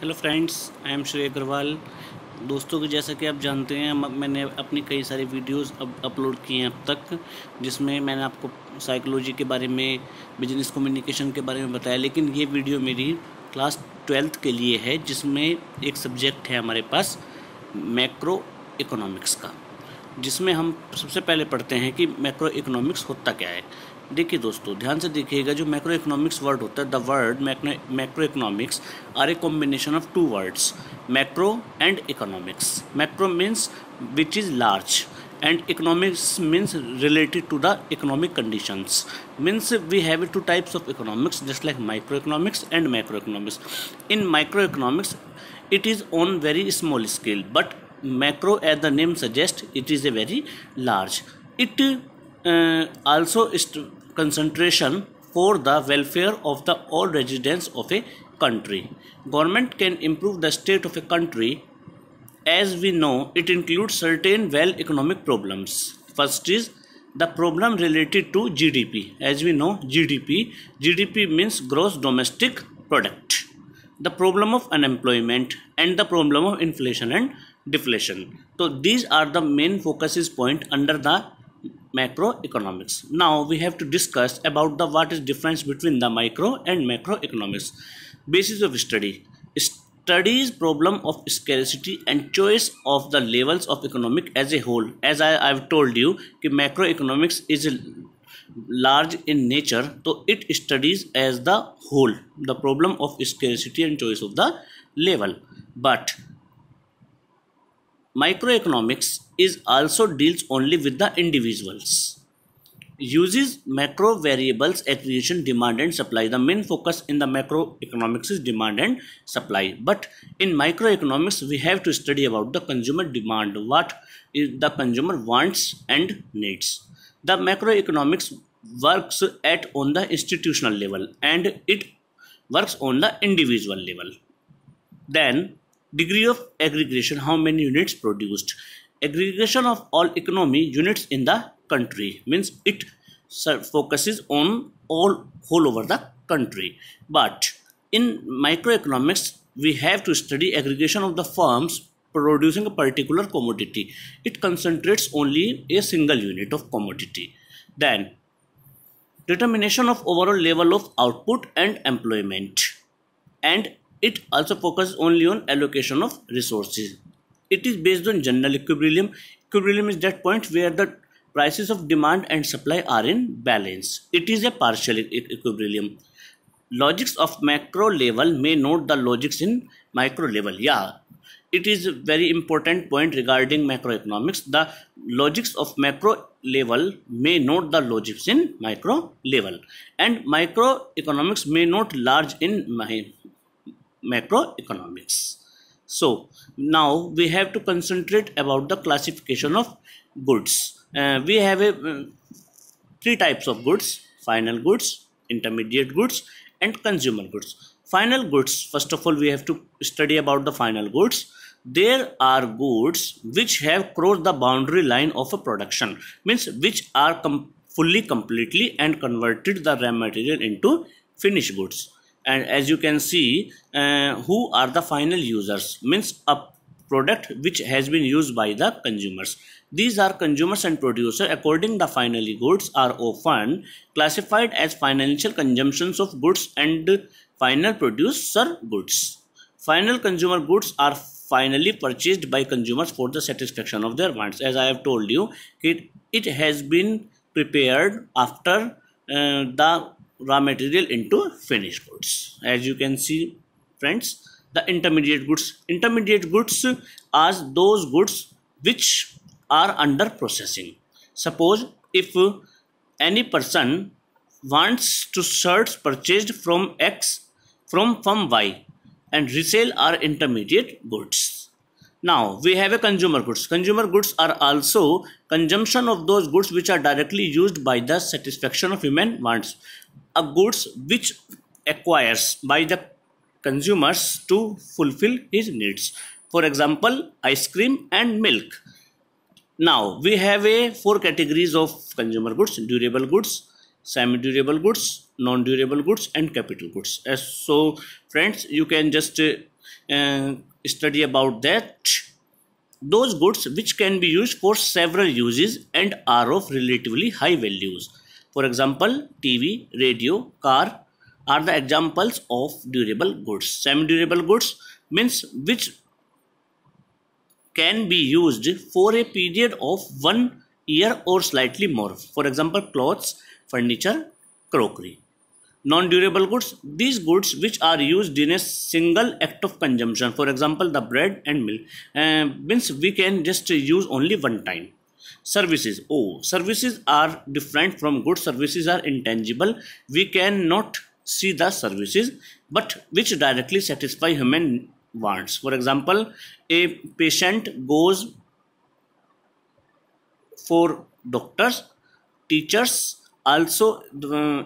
Hello friends, I am श्रेय अग्रवाल। दोस्तों की जैसा कि आप जानते हैं, मैंने अपनी कई सारी वीडियोस अब अपलोड किए हैं अब तक, जिसमें मैंने आपको साइकोलॉजी के बारे में, बिजनेस कम्युनिकेशन के बारे में बताया। लेकिन ये वीडियो मेरी क्लास 12th के लिए है, जिसमें एक सब्जेक्ट है हमारे पास मैक्रो इकोनॉमिक्स का, जिसमें हम सबसे पहले पढ़ते हैं कि मैक्रो इकोनॉमिक्स होता क्या है। देखिए दोस्तों, ध्यान से देखिएगा। जो मैक्रो इकोनॉमिक्स वर्ड होता है, the word macro economics are a combination of two words, macro and economics. Macro means which is large and economics means related to the economic conditions. Means we have two types of economics, just like microeconomics and macroeconomics. In microeconomics it is on very small scale, but macro, as the name suggests, it is a very large. It also is concentration for the welfare of the all residents of a country. Government can improve the state of a country. As we know, it includes certain economic problems. First is the problem related to GDP. As we know, GDP means gross domestic product. The problem of unemployment and the problem of inflation and deflation. So these are the main focuses point under the macroeconomics. Now we have to discuss about the what is difference between the micro and macroeconomics. Basis of study. Studies problem of scarcity and choice of the levels of economic as a whole. As I've told you कि macroeconomics is large in nature, so it studies as the whole the problem of scarcity and choice of the level. But microeconomics is also deals only with the individuals. Uses macro variables, aggregation, demand and supply. The main focus in the macroeconomics is demand and supply. But in microeconomics, we have to study about the consumer demand, what is the consumer wants and needs. The macroeconomics works at on the institutional level and it works on the individual level. Then degree of aggregation, how many units produced. Aggregation of all economy units in the country means it focuses on all whole over the country. But in microeconomics, we have to study aggregation of the firms producing a particular commodity. It concentrates only a single unit of commodity. Then determination of overall level of output and employment, and it also focuses only on allocation of resources. It is based on general equilibrium. Equilibrium is that point where the prices of demand and supply are in balance. It is a partial equilibrium. Logics of macro level may note the logics in micro level. Yeah, it is a very important point regarding macroeconomics. The logics of macro level may note the logics in micro level, and microeconomics may note large in macroeconomics. So now we have to concentrate about the classification of goods. We have three types of goods: final goods, intermediate goods and consumer goods. Final goods, first of all we have to study about the final goods. There are goods which have crossed the boundary line of a production, means which are fully completely and converted the raw material into finished goods. And as you can see, who are the final users, means a product which has been used by the consumers. These are consumers and producers. According, the final goods are often classified as financial consumptions of goods and final producer goods. Final consumer goods are finally purchased by consumers for the satisfaction of their wants. As I have told you, it has been prepared after the raw material into finished goods. As you can see, friends, the intermediate goods. Intermediate goods are those goods which are under processing. Suppose if any person wants to shirts purchased from X from Y, and resale are intermediate goods. Now we have a consumer goods. Consumer goods are also consumption of those goods which are directly used by the satisfaction of human wants. A goods which acquires by the consumers to fulfill his needs. For example, ice cream and milk. Now we have four categories of consumer goods: durable goods, semi-durable goods, non-durable goods and capital goods. So friends, you can just study about that. Those goods which can be used for several uses and are of relatively high values. For example, TV, radio, car are the examples of durable goods. Semi-durable goods means which can be used for a period of 1 year or slightly more. For example, clothes, furniture, crockery. Non-durable goods, these goods which are used in a single act of consumption. For example, the bread and milk means we can just use only one time. Services, services are different from goods. Services are intangible, we cannot see the services, but which directly satisfy human wants. For example, a patient goes for doctors, teachers also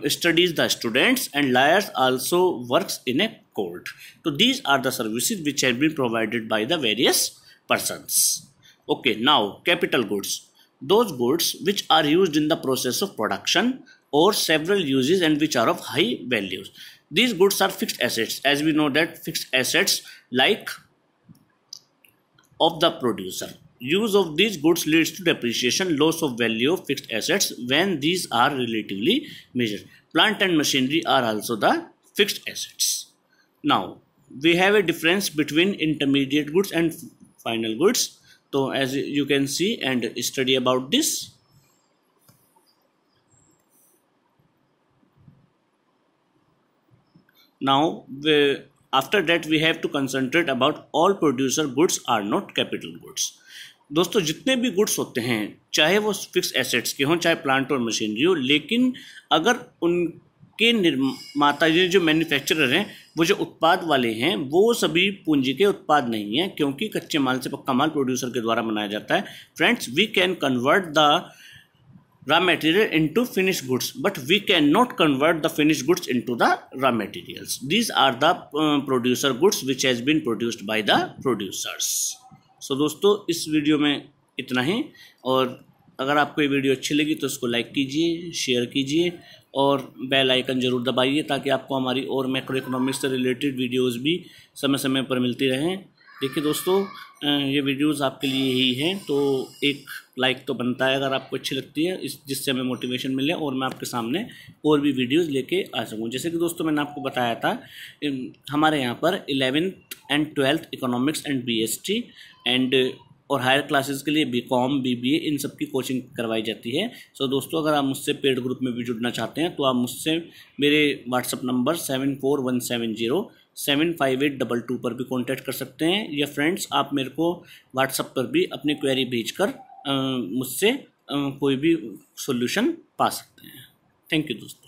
studies the students, and lawyers also works in a court. So these are the services which have been provided by the various persons. Okay, now capital goods, those goods which are used in the process of production or several uses and which are of high values. These goods are fixed assets. As we know that fixed assets like of the producer. Use of these goods leads to depreciation, loss of value of fixed assets when these are relatively measured. Plant and machinery are also the fixed assets. Now we have a difference between intermediate goods and final goods. So as you can see and study about this. Now after that we have to concentrate about all producer goods are not capital goods. दोस्तों जितने भी goods होते हैं चाहे वो fix assets के हों चाहे प्लांट और मशीनरी हो, लेकिन अगर उनके निर्माता जो मैन्युफैक्चरर हैं वो जो उत्पाद वाले हैं वो सभी पूंजी के उत्पाद नहीं हैं, क्योंकि कच्चे माल से पक्का माल प्रोड्यूसर के द्वारा बनाया जाता है. Friends, we can convert the raw material into finished goods, but we cannot convert the finished goods into the raw materials. These are the producer goods which has been produced by the producers. So दोस्तों इस video में इतना ही, और अगर आपको ये video अच्छी लगी तो इसको लाइक कीजिए, शेयर कीजिए और बेल आइकन ज़रूर दबाइए ताकि आपको हमारी और मैक्रो इकोनॉमिक्स से रिलेटेड वीडियोस भी समय समय पर मिलती रहें. देखिए दोस्तों, ये वीडियोस आपके लिए ही हैं, तो एक लाइक तो बनता है अगर आपको अच्छी लगती है, जिससे हमें मोटिवेशन मिले और मैं आपके सामने और भी वीडियोस लेके आ सकूं. जैसे कि दोस्तों मैंने आपको बताया था हमारे यहाँ पर 11th and 12th economics and BST and और हायर क्लासेस के लिए BCom BBA इन सब की कोचिंग करवाई जाती है. सो दोस्तों अगर आप मुझसे पेड ग्रुप में भी जुड़ना चाहते हैं तो आप मुझसे मेरे व्हाट्सअप नंबर 7417075822 पर भी कांटेक्ट कर सकते हैं, या फ्रेंड्स आप मेरे को व्हाट्सअप पर भी अपनी क्वेरी भेजकर मुझसे कोई भी सॉल्यूशन पा सकते हैं. थैंक यू दोस्तों.